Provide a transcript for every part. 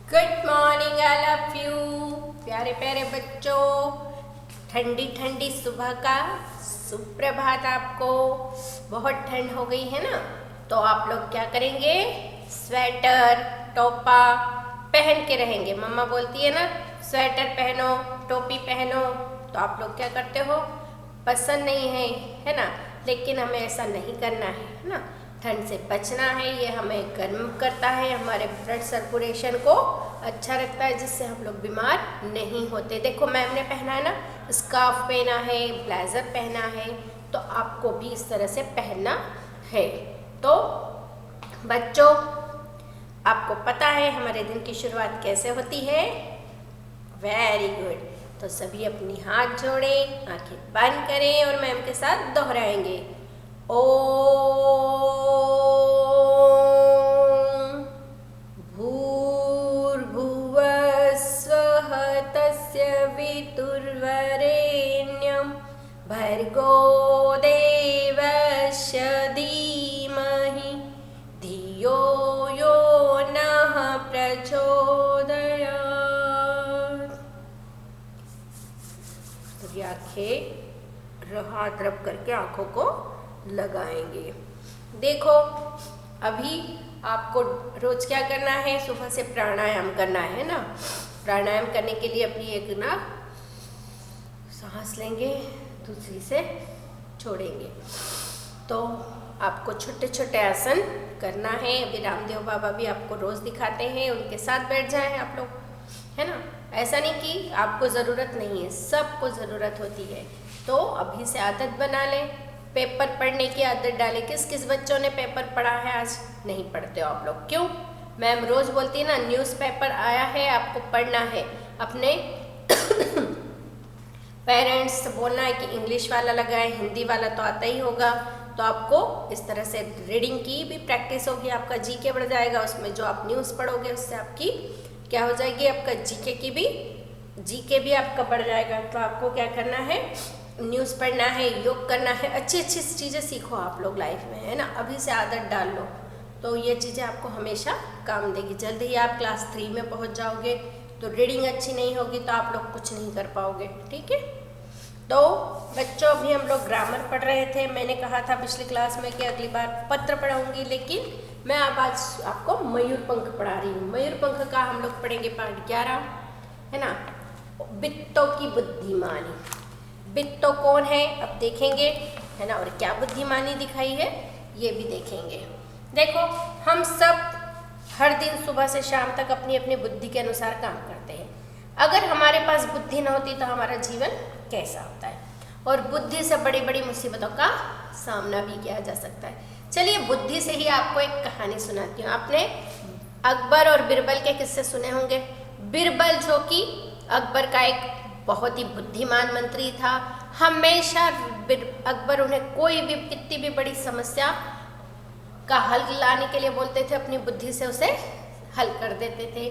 Good morning all of you प्यारे प्यारे बच्चों। ठंडी ठंडी सुबह का सुप्रभात। आपको बहुत ठंड हो गई है ना, तो आप लोग क्या करेंगे, स्वेटर टोपा पहन के रहेंगे। मम्मा बोलती है ना स्वेटर पहनो टोपी पहनो, तो आप लोग क्या करते हो, पसंद नहीं है ना, लेकिन हमें ऐसा नहीं करना है ना। ठंड से बचना है, ये हमें गर्म करता है, हमारे ब्लड सर्कुलेशन को अच्छा रखता है, जिससे हम लोग बीमार नहीं होते। देखो मैम ने पहना है ना, स्कार्फ पहना है, ब्लेजर पहना है, तो आपको भी इस तरह से पहनना है। तो बच्चों आपको पता है हमारे दिन की शुरुआत कैसे होती है। Very good. तो सभी अपनी हाथ जोड़ें, आंखें बंद करें और मैम के साथ दोहराएंगे। ओम भूर्भुवस्वः तस्य वितुर्वरेण्यं भर्गो देवस्य धीमहि धियो यो नः प्रचोदयात्। तो ये आंखें हाथ रब करके आंखों को लगाएंगे। देखो अभी आपको रोज क्या करना है, सुबह से प्राणायाम करना है ना। प्राणायाम करने के लिए अपनी एक ना सांस लेंगे, दूसरी से छोड़ेंगे। तो आपको छोटे छोटे आसन करना है। अभी रामदेव बाबा भी आपको रोज दिखाते हैं, उनके साथ बैठ जाएं आप लोग, है ना। ऐसा नहीं कि आपको ज़रूरत नहीं है, सबको ज़रूरत होती है। तो अभी से आदत बना लें, पेपर पढ़ने की आदत डालें। किस किस बच्चों ने पेपर पढ़ा है आज? नहीं पढ़ते हो आप लोग, क्यों? मैम रोज़ बोलती है ना, न्यूज़पेपर आया है आपको पढ़ना है। अपने पेरेंट्स से बोलना है कि इंग्लिश वाला लगाए, हिंदी वाला तो आता ही होगा। तो आपको इस तरह से रीडिंग की भी प्रैक्टिस होगी, आपका जीके बढ़ जाएगा। उसमें जो आप न्यूज़ पढ़ोगे उससे आपकी क्या हो जाएगी, आपका जीके भी आपका बढ़ जाएगा। तो आपको क्या करना है, न्यूज़ पढ़ना है, योग करना है, अच्छी अच्छी चीज़ें सीखो आप लोग लाइफ में, है ना। अभी से आदत डाल लो, तो ये चीज़ें आपको हमेशा काम देगी। जल्दी ही आप क्लास 3 में पहुंच जाओगे। तो रीडिंग अच्छी नहीं होगी तो आप लोग कुछ नहीं कर पाओगे, ठीक है। तो बच्चों अभी हम लोग ग्रामर पढ़ रहे थे। मैंने कहा था पिछली क्लास में कि अगली बार पत्र पढ़ाऊँगी, लेकिन मैं अब आज आपको मयूरपंख पढ़ा रही हूँ। मयूरपंख का हम लोग पढ़ेंगे पार्ट 11, है ना। बित्तों की बुद्धिमानी। बित्तो कौन है अब देखेंगे, है ना, और क्या बुद्धिमानी दिखाई है ये भी देखेंगे। देखो हम सब हर दिन सुबह से शाम तक अपनी अपनी बुद्धि के अनुसार काम करते हैं। अगर हमारे पास बुद्धि न होती तो हमारा जीवन कैसा होता है, और बुद्धि से बड़ी बड़ी मुसीबतों का सामना भी किया जा सकता है। चलिए बुद्धि से ही आपको एक कहानी सुनाती हूँ। आपने अकबर और बिरबल के किस्से सुने होंगे। बिरबल जो कि अकबर का एक बहुत ही बुद्धिमान मंत्री था। हमेशा अकबर उन्हें कोई भी कितनी भी बड़ी समस्या का हल लाने के लिए बोलते थे, अपनी बुद्धि से उसे हल कर देते थे।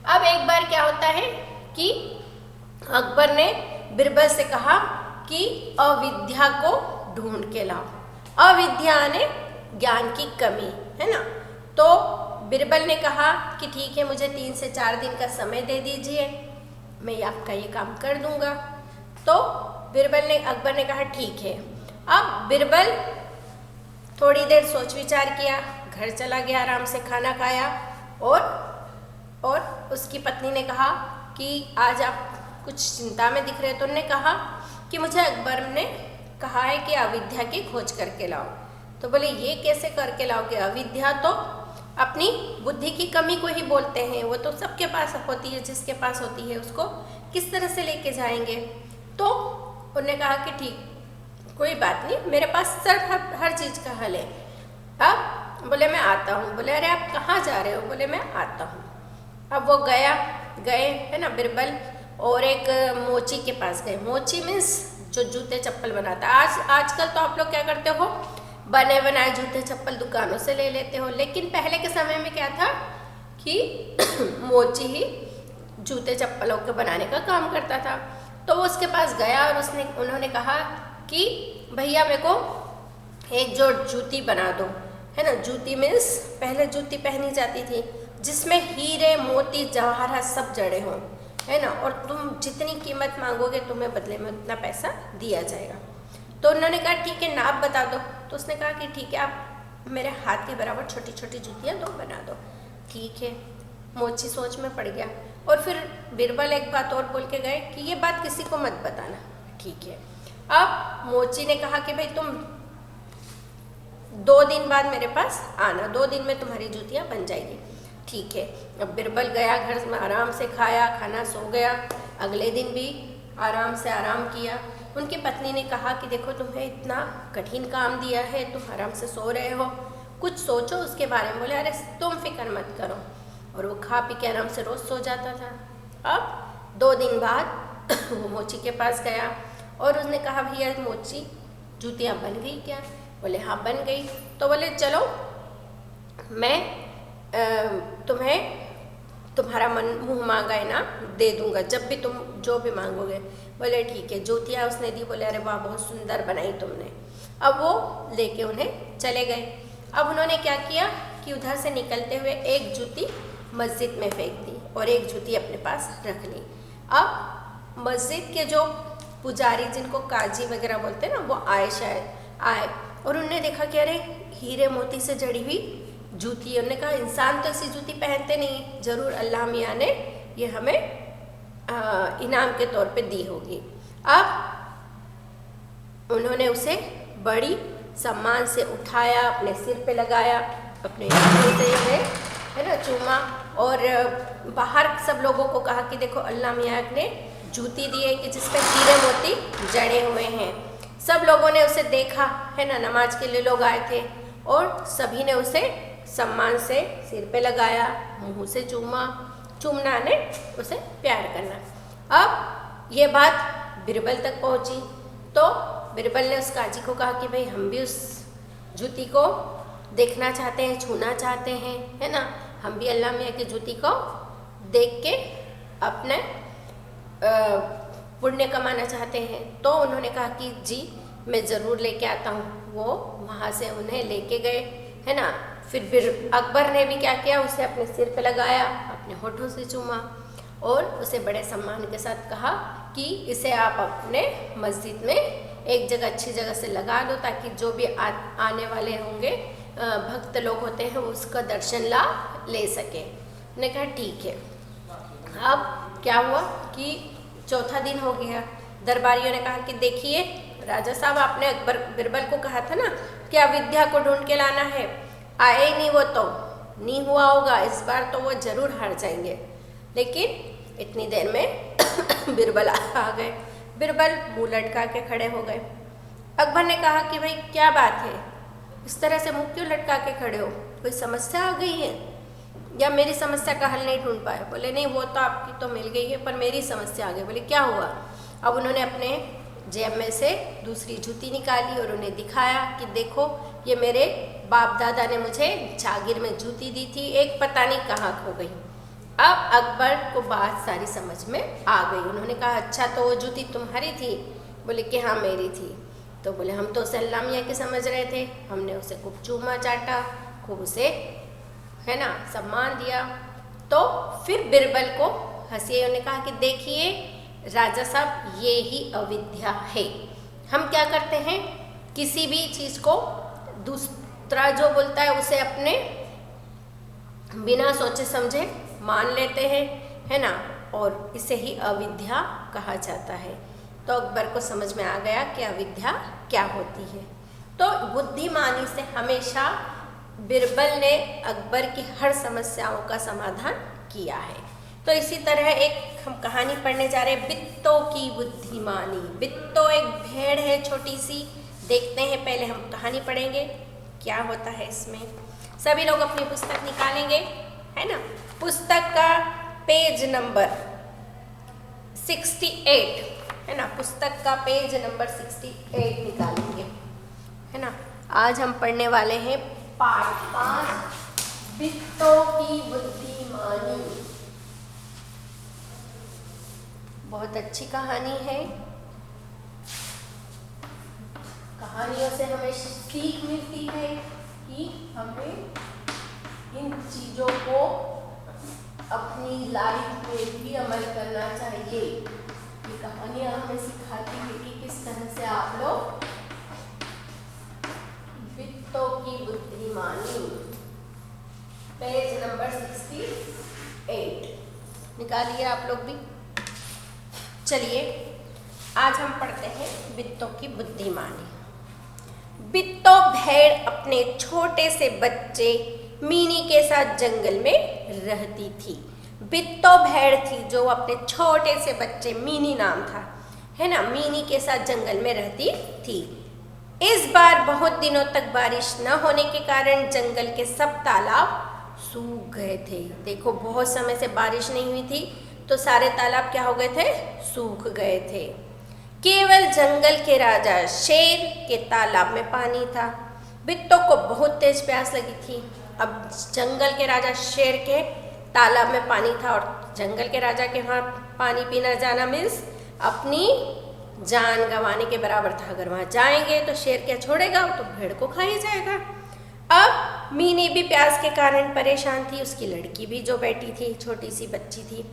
अब एक बार क्या होता है कि अकबर ने बिरबल से कहा कि अविद्या को ढूंढ के लाओ। अविद्या ने ज्ञान की कमी, है ना। तो बिरबल ने कहा कि ठीक है, मुझे 3 से 4 दिन का समय दे दीजिए, मैं आपका ये काम कर दूंगा। तो अकबर ने कहा ठीक है। अब बिरबल थोड़ी देर सोच विचार किया, घर चला गया, आराम से खाना खाया, और उसकी पत्नी ने कहा कि आज आप कुछ चिंता में दिख रहे। तो उन्होंने कहा कि मुझे अकबर ने कहा है कि अविद्या की खोज करके लाओ। तो बोले ये कैसे करके लाओगे, अविद्या तो अपनी बुद्धि की कमी को ही बोलते हैं, वो तो सबके पास होती है, जिसके पास होती है उसको किस तरह से लेके जाएंगे। तो उन्होंने कहा कि ठीक, कोई बात नहीं, मेरे पास हर चीज़ का हल है। अब बोले मैं आता हूँ। बोले अरे आप कहाँ जा रहे हो? बोले मैं आता हूँ। अब वो गए, है ना, बिरबल, और एक मोची के पास गए। मोची मीन्स जो जूते चप्पल बनाता है। आजकल तो आप लोग क्या करते हो, बने बनाए जूते चप्पल दुकानों से ले लेते हो, लेकिन पहले के समय में क्या था कि मोची ही जूते चप्पलों के बनाने का काम करता था। तो वो उसके पास गया और उन्होंने कहा कि भैया मेरे को एक जोड़ जूती बना दो, है ना। जूती मीन्स पहले जूती पहनी जाती थी, जिसमें हीरे मोती जवाहरात सब जड़े हों, है ना, और तुम जितनी कीमत मांगोगे तुम्हें बदले में उतना पैसा दिया जाएगा। तो उन्होंने कहा ठीक है नाप बता दो। तो उसने कहा कि ठीक है आप मेरे हाथ के बराबर छोटी छोटी जूतियाँ दो बना दो। ठीक है, मोची सोच में पड़ गया। और फिर बीरबल एक बात और बोल के गए कि ये बात किसी को मत बताना। ठीक है, अब मोची ने कहा कि भाई तुम 2 दिन बाद मेरे पास आना, 2 दिन में तुम्हारी जूतियाँ बन जाएगी। ठीक है, अब बीरबल गया घर में, आराम से खाया खाना, सो गया। अगले दिन भी आराम से आराम किया। उनकी पत्नी ने कहा कि देखो तुम्हें इतना कठिन काम दिया है, तुम आराम से सो रहे हो, कुछ सोचो उसके बारे में। बोले अरे तुम फिक्र मत करो। और वो खा पी के आराम से रोज़ सो जाता था। अब 2 दिन बाद वो मोची के पास गया और उसने कहा भैया मोची जूतियाँ बन गई क्या? बोले हाँ बन गई। तो बोले चलो मैं तुम्हें तुम्हारा मुँह मांगा इनाम दे दूंगा, जब भी तुम जो भी मांगोगे। बोले ठीक है। जूतियाँ उसने दी। बोले अरे वाह बहुत सुंदर बनाई तुमने। अब वो लेके उन्हें चले गए। अब उन्होंने क्या किया कि उधर से निकलते हुए एक जूती मस्जिद में फेंक दी और एक जूती अपने पास रख ली। अब मस्जिद के जो पुजारी जिनको काजी वगैरह बोलते हैं ना, वो आए और उन्होंने देखा कि अरे हीरे मोती से जड़ी हुई जूती। उन्होंने कहा इंसान तो ऐसी जूती पहनते नहीं, जरूर अल्लाह मियाँ ने ये हमें इनाम के तौर पे दी होगी। अब उन्होंने उसे बड़ी सम्मान से उठाया, अपने सिर पे लगाया, अपने से है ना चूमा और बाहर सब लोगों को कहा कि देखो अल्लाह मियाँ ने जूती दी है कि जिसपे हीरे मोती जड़े हुए हैं। सब लोगों ने उसे देखा, है ना, नमाज के लिए लोग आए थे और सभी ने उसे सम्मान से सिर पे लगाया, मुंह से चूमना ने उसे प्यार करना। अब ये बात बीरबल तक पहुंची तो बीरबल ने उस काजी को कहा कि भाई हम भी उस जूती को देखना चाहते हैं, छूना चाहते हैं, है ना, हम भी अल्लाह मियाँ की जूती को देख के अपने पुण्य कमाना चाहते हैं। तो उन्होंने कहा कि जी मैं ज़रूर लेके आता हूँ। वो वहाँ से उन्हें लेके गए, है ना। फिर अकबर ने भी क्या किया, उसे अपने सिर पे लगाया, अपने होठों से चूमा और उसे बड़े सम्मान के साथ कहा कि इसे आप अपने मस्जिद में एक जगह अच्छी जगह से लगा दो ताकि जो भी आने वाले होंगे भक्त लोग होते हैं उसका दर्शन ले सके। ने कहा ठीक है। अब क्या हुआ कि चौथा दिन हो गया। दरबारियों ने कहा कि देखिए राजा साहब आपने अकबर बीरबल को कहा था ना कि अविद्या को ढूंढ के लाना है, आए ही नहीं, वो तो नहीं हुआ होगा, इस बार तो वो जरूर हार जाएंगे। लेकिन इतनी देर में बीरबल आ गए। बीरबल मुँह लटका के खड़े हो गए। अकबर ने कहा कि भाई क्या बात है, इस तरह से मुँह क्यों लटका के खड़े हो, कोई समस्या आ गई है या मेरी समस्या का हल नहीं ढूंढ पाए? बोले नहीं वो तो आपकी तो मिल गई है पर मेरी समस्या आ गई। बोले क्या हुआ? अब उन्होंने अपने जेब में से दूसरी जूती निकाली और उन्हें दिखाया कि देखो ये मेरे बाप दादा ने मुझे जागीर में जूती दी थी, एक पता नहीं कहाँ खो गई। अब अकबर को बात सारी समझ में आ गई। उन्होंने कहा अच्छा तो वो जूती तुम्हारी थी? बोले कि हाँ मेरी थी। तो बोले हम तो उसे अल्लाह मियाँ के समझ रहे थे, हमने उसे खूब चूमा चाटा, खूब उसे है ना सम्मान दिया। तो फिर बीरबल को हंसी आई। उन्होंने कहा कि देखिए राजा साहब ये ही अविद्या है। हम क्या करते हैं, किसी भी चीज़ को दूसरा जो बोलता है उसे अपने बिना सोचे समझे मान लेते हैं, है ना, और इसे ही अविद्या कहा जाता है। तो अकबर को समझ में आ गया कि अविद्या क्या होती है। तो बुद्धिमानी से हमेशा बीरबल ने अकबर की हर समस्याओं का समाधान किया है। तो इसी तरह एक हम कहानी पढ़ने जा रहे हैं, बित्तों की बुद्धिमानी। बित्तो एक भेड़ है छोटी सी। देखते हैं, पहले हम कहानी पढ़ेंगे क्या होता है इसमें। सभी लोग अपनी पुस्तक निकालेंगे, है ना। पुस्तक का पेज नंबर 68, है ना, पुस्तक का पेज नंबर 68 निकालेंगे, है ना। आज हम पढ़ने वाले हैं पाठ 5, बित्तों की बुद्धिमानी। बहुत अच्छी कहानी है। कहानियों से हमें सीख मिलती है कि हमें इन चीज़ों को अपनी लाइफ में भी अमल करना चाहिए। ये कहानियां हमें सिखाती है कि किस तरह से आप लोग बित्तों की बुद्धिमानी, पेज नंबर 68 निकालिए आप लोग भी। चलिए आज हम पढ़ते हैं बित्तों की बुद्धिमानी। बित्तो भेड़ अपने छोटे से बच्चे मीनी के साथ जंगल में रहती थी। बित्तो भेड़ थी जो अपने छोटे से बच्चे, मीनी नाम था, है ना, मीनी के साथ जंगल में रहती थी। इस बार बहुत दिनों तक बारिश न होने के कारण जंगल के सब तालाब सूख गए थे। देखो बहुत समय से बारिश नहीं हुई थी तो सारे तालाब क्या हो गए थे, सूख गए थे। केवल जंगल के राजा शेर के तालाब में पानी था। बित्तो को बहुत तेज प्यास लगी थी। अब जंगल के राजा शेर के तालाब में पानी था और जंगल के राजा के वहाँ पानी पीना जाना मीन्स अपनी जान गंवाने के बराबर था। अगर वहाँ जाएंगे तो शेर क्या छोड़ेगा, तो भेड़ को खा ही जाएगा। अब मीनी भी प्यास के कारण परेशान थी, उसकी लड़की भी जो बैठी थी, छोटी सी बच्ची थी।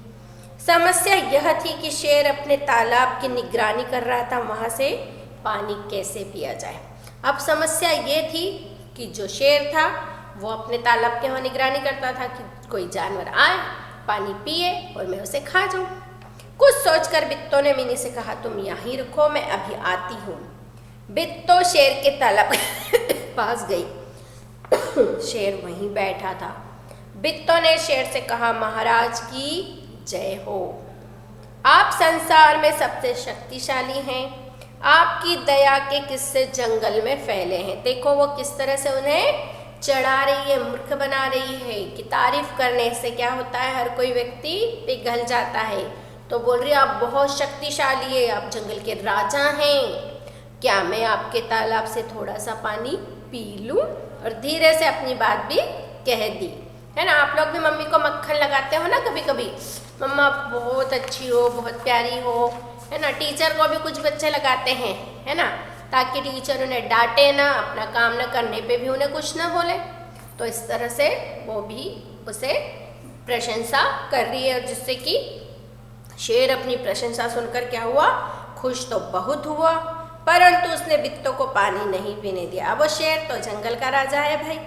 समस्या यह थी कि शेर अपने तालाब की निगरानी कर रहा था, वहाँ से पानी कैसे पिया जाए। अब समस्या ये थी कि जो शेर था वो अपने तालाब के वहाँ निगरानी करता था कि कोई जानवर आए, पानी पिए और मैं उसे खा जाऊँ। कुछ सोचकर बित्तो ने मीनी से कहा, तुम यहीं रुको, मैं अभी आती हूँ। बित्तो शेर के तालाब पास गई। शेर वहीं बैठा था। बित्तो ने शेर से कहा, महाराज की जय हो। आप संसार में सबसे शक्तिशाली हैं। आपकी दया के किस्से जंगल में फैले हैं। देखो वो किस तरह से उन्हें चढ़ा रही है, मूर्ख बना रही है कि तारीफ करने से क्या होता है, हर कोई व्यक्ति पिघल जाता है। तो बोल रही है आप बहुत शक्तिशाली है, आप जंगल के राजा हैं, क्या मैं आपके तालाब से थोड़ा सा पानी पी लूं? और धीरे से अपनी बात भी कह दी, है ना। आप लोग भी मम्मी को मक्खन लगाते हो ना कभी कभी, मम्मा बहुत अच्छी हो, बहुत प्यारी हो, है ना। टीचर को भी कुछ बच्चे लगाते हैं, है ना, ताकि टीचर उन्हें डांटे ना, अपना काम न करने पे भी उन्हें कुछ ना बोले। तो इस तरह से वो भी उसे प्रशंसा कर रही है, और जिससे कि शेर अपनी प्रशंसा सुनकर क्या हुआ, खुश तो बहुत हुआ, परंतु उसने बित्तो को पानी नहीं पीने दिया। अब वो शेर तो जंगल का राजा है भाई,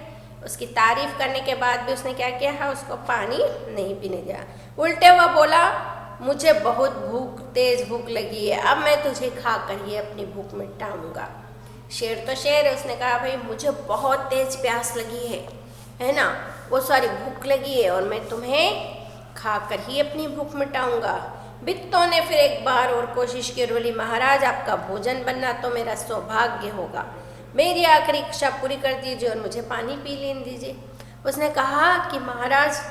उसकी तारीफ करने के बाद भी उसने क्या किया है, उसको पानी नहीं पीने दिया। उल्टे हुआ बोला, मुझे बहुत तेज भूख लगी है, अब मैं तुझे खा कर ही अपनी भूख मिटाऊंगा। शेर तो शेर है, उसने कहा भाई मुझे बहुत तेज प्यास लगी है ना, वो सारी भूख लगी है और मैं तुम्हें खा कर ही अपनी भूख मिटाऊंगा। बित्तो ने फिर एक बार और कोशिश की और बोली, महाराज आपका भोजन बनना तो मेरा सौभाग्य होगा, मेरी आखिरी इच्छा पूरी कर दीजिए और मुझे पानी पी लेने दीजिए। उसने कहा कि महाराज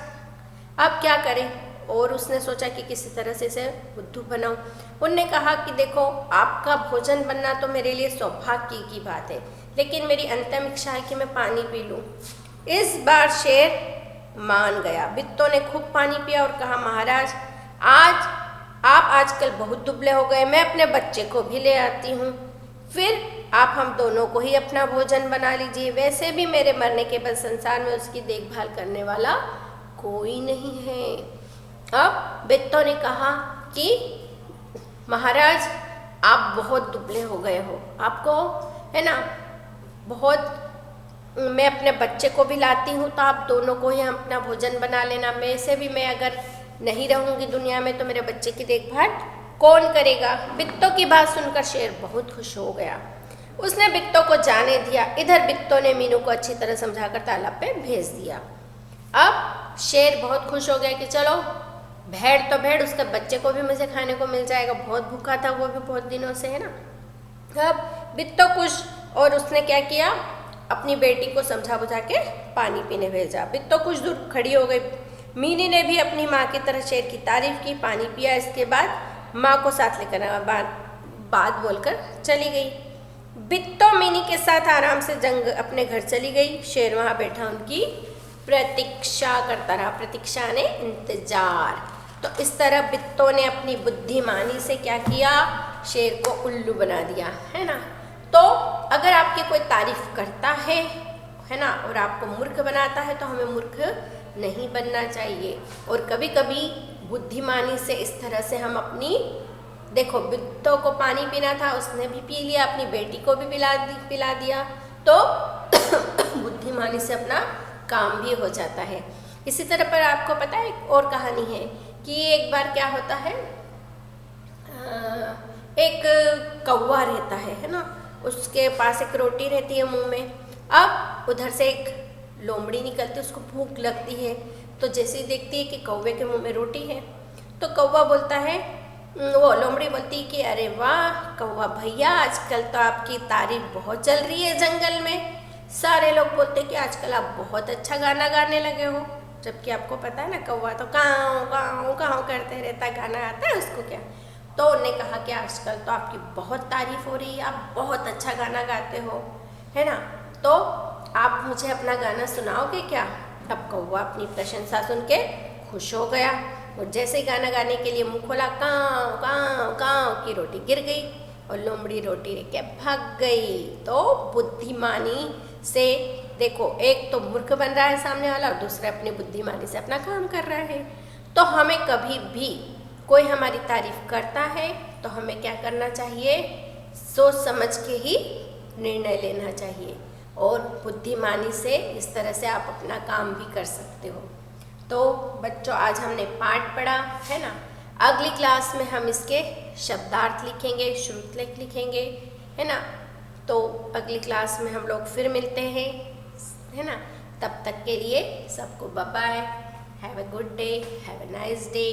आप क्या करें, और उसने सोचा कि किसी तरह से इसे बुद्धू बनाऊं। उनने कहा कि देखो आपका भोजन बनना तो मेरे लिए सौभाग्य की बात है, लेकिन मेरी अंतिम इच्छा है कि मैं पानी पी लूं। इस बार शेर मान गया। बित्तो ने खूब पानी पिया और कहा, महाराज आप आजकल बहुत दुबले हो गए, मैं अपने बच्चे को भी ले आती हूँ, फिर आप हम दोनों को ही अपना भोजन बना लीजिए। वैसे भी मेरे मरने के बाद संसार में उसकी देखभाल करने वाला कोई नहीं है। अब बित्तो ने कहा कि महाराज आप बहुत दुबले हो गए हो, आपको है ना बहुत, मैं अपने बच्चे को भी लाती हूँ तो आप दोनों को ही हम अपना भोजन बना लेना। वैसे भी मैं अगर नहीं रहूँगी दुनिया में तो मेरे बच्चे की देखभाल कौन करेगा। बित्तो की बात सुनकर शेर बहुत खुश हो गया। उसने बित्तो को जाने दिया। इधर बित्तो ने मीनू को अच्छी तरह समझाकर तालाब पे भेज दिया। अब शेर बहुत खुश हो गया कि चलो भेड़ तो भेड़, उसके बच्चे को भी मुझे खाने को मिल जाएगा, बहुत भूखा था वो भी बहुत दिनों से, है ना। अब बित्तो खुश, और उसने क्या किया, अपनी बेटी को समझा बुझा के पानी पीने भेजा। बित्तो कुछ दूर खड़ी हो गई। मीनी ने भी अपनी माँ की तरह शेर की तारीफ की, पानी पिया, इसके बाद माँ को साथ लेकर बात बोलकर चली गई। बित्तो मीनी के साथ आराम से अपने घर चली गई। शेर वहाँ बैठा उनकी प्रतीक्षा करता रहा। प्रतीक्षा ने इंतजार। तो इस तरह बित्तो ने अपनी बुद्धिमानी से क्या किया, शेर को उल्लू बना दिया, है ना। तो अगर आपकी कोई तारीफ करता है ना, और आपको मूर्ख बनाता है तो हमें मूर्ख नहीं बनना चाहिए। और कभी कभी बुद्धिमानी से इस तरह से हम अपनी, देखो बिट्टो को पानी पीना था, उसने भी पी लिया, अपनी बेटी को भी पिला दिया, तो बुद्धिमानी से अपना काम भी हो जाता है। इसी तरह पर आपको पता है एक और कहानी है कि एक बार क्या होता है, एक कौवा रहता है ना, उसके पास एक रोटी रहती है मुंह में। अब उधर से एक लोमड़ी निकलती है, उसको भूख लगती है, तो जैसे ही देखती है कि कौवे के मुंह में रोटी है, तो कौवा बोलता है, वो लोमड़ी बोलती है कि अरे वाह कौवा भैया, आजकल तो आपकी तारीफ बहुत चल रही है जंगल में, सारे लोग बोलते हैं कि आजकल आप बहुत अच्छा गाना गाने लगे हो। जबकि आपको पता है ना कौवा तो काँव काँव काँव करते रहता है, गाना आता है उसको क्या। तो उन्होंने कहा कि आजकल तो आपकी बहुत तारीफ हो रही है, आप बहुत अच्छा गाना गाते हो, है ना, तो आप मुझे अपना गाना सुनाओगे क्या। अब कौवा अपनी प्रशंसा सुन के खुश हो गया, और जैसे ही गाना गाने के लिए मुंह खोला, काँव काँव काँव की रोटी गिर गई और लोमड़ी रोटी लेके भाग गई। तो बुद्धिमानी से देखो, एक तो मूर्ख बन रहा है सामने वाला, और दूसरा अपनी बुद्धिमानी से अपना काम कर रहा है। तो हमें कभी भी कोई हमारी तारीफ करता है तो हमें क्या करना चाहिए, सोच समझ के ही निर्णय लेना चाहिए, और बुद्धिमानी से इस तरह से आप अपना काम भी कर सकते हो। तो बच्चों आज हमने पाठ पढ़ा है ना, अगली क्लास में हम इसके शब्दार्थ लिखेंगे, श्रुतलेख लिखेंगे, है ना। तो अगली क्लास में हम लोग फिर मिलते हैं, है ना। तब तक के लिए सबको bye bye, have a good day, have a nice day.